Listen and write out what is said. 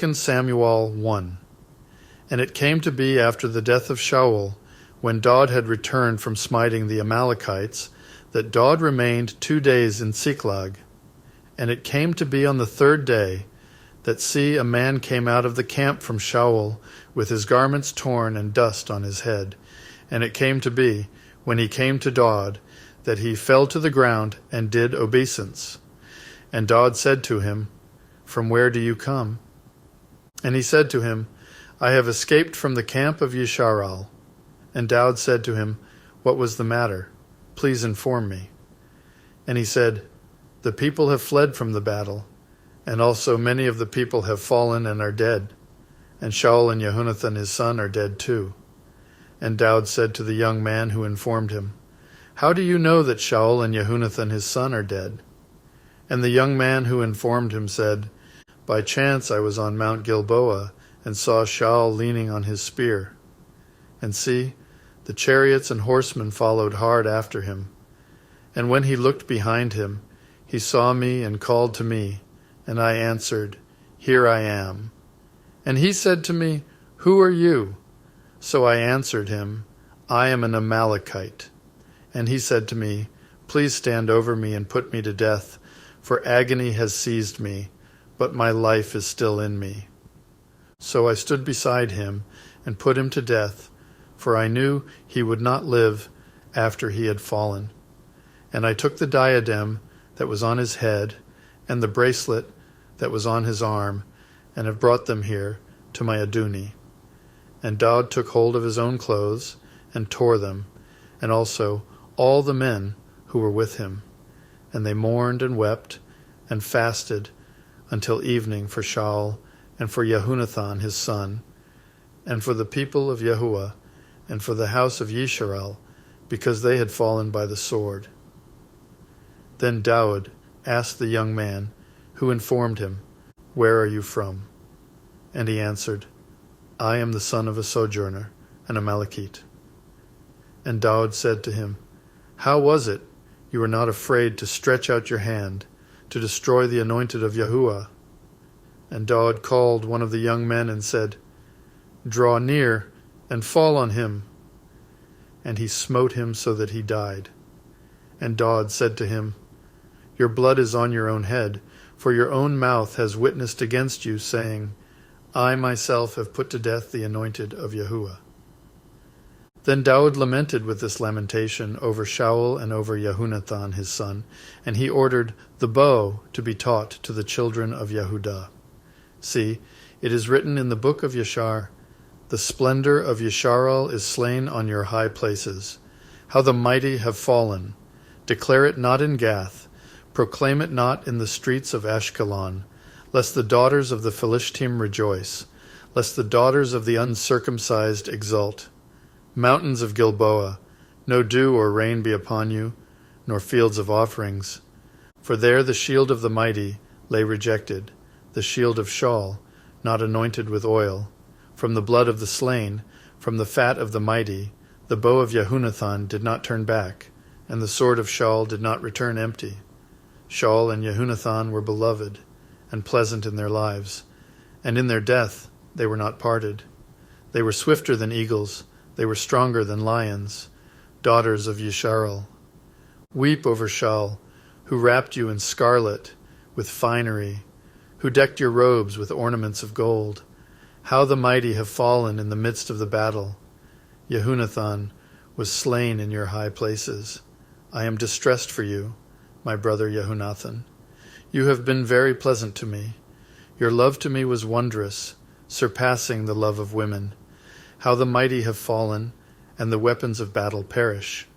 2 Samuel 1. And it came to be after the death of Shaul, when Daud had returned from smiting the Amalekites, that Daud remained 2 days in Ziklag. And it came to be on the 3rd day, that see, a man came out of the camp from Shaul, with his garments torn and dust on his head. And it came to be, when he came to Daud, that he fell to the ground and did obeisance. And Daud said to him, From where do you come? And he said to him, I have escaped from the camp of Yisharal. And Daud said to him, What was the matter? Please inform me. And he said, The people have fled from the battle, and also many of the people have fallen and are dead. And Shaul and Jonathan his son are dead too. And Daud said to the young man who informed him, How do you know that Shaul and Jonathan his son are dead? And the young man who informed him said, By chance I was on Mount Gilboa, and saw Shaul leaning on his spear. And see, the chariots and horsemen followed hard after him. And when he looked behind him, he saw me and called to me, and I answered, Here I am. And he said to me, Who are you? So I answered him, I am an Amalekite. And he said to me, Please stand over me and put me to death, for agony has seized me, but my life is still in me. So I stood beside him and put him to death, for I knew he would not live after he had fallen. And I took the diadem that was on his head and the bracelet that was on his arm, and have brought them here to my Aduni. And Daud took hold of his own clothes and tore them, and also all the men who were with him. And they mourned and wept and fasted until evening for Shaul and for Jonathan his son, and for the people of Yahuah, and for the house of Yisrael, because they had fallen by the sword. Then Daud asked the young man, who informed him, Where are you from? And he answered, I am the son of a sojourner, an Amalekite. And Daud said to him, How was it you were not afraid to stretch out your hand to destroy the anointed of Yahuah? And Daud called one of the young men and said, Draw near and fall on him. And he smote him so that he died. And Daud said to him, Your blood is on your own head, for your own mouth has witnessed against you, saying, I myself have put to death the anointed of Yahuah. Then Daud lamented with this lamentation over Shaul and over Jonathan his son, and he ordered the bow to be taught to the children of Yehudah. See, it is written in the book of Yashar, The splendor of Yisharal is slain on your high places. How the mighty have fallen. Declare it not in Gath. Proclaim it not in the streets of Ashkelon, lest the daughters of the Philistine rejoice, lest the daughters of the uncircumcised exult. Mountains of Gilboa, no dew or rain be upon you, nor fields of offerings. For there the shield of the mighty lay rejected, the shield of Shaul, not anointed with oil. From the blood of the slain, from the fat of the mighty, the bow of Jonathan did not turn back, and the sword of Shaul did not return empty. Shaul and Jonathan were beloved, and pleasant in their lives, and in their death they were not parted. They were swifter than eagles, they were stronger than lions, daughters of Yisharal. Weep over Shaul, who wrapped you in scarlet, with finery, who decked your robes with ornaments of gold. How the mighty have fallen in the midst of the battle. Jonathan was slain in your high places. I am distressed for you, my brother Jonathan. You have been very pleasant to me. Your love to me was wondrous, surpassing the love of women. How the mighty have fallen, and the weapons of battle perish.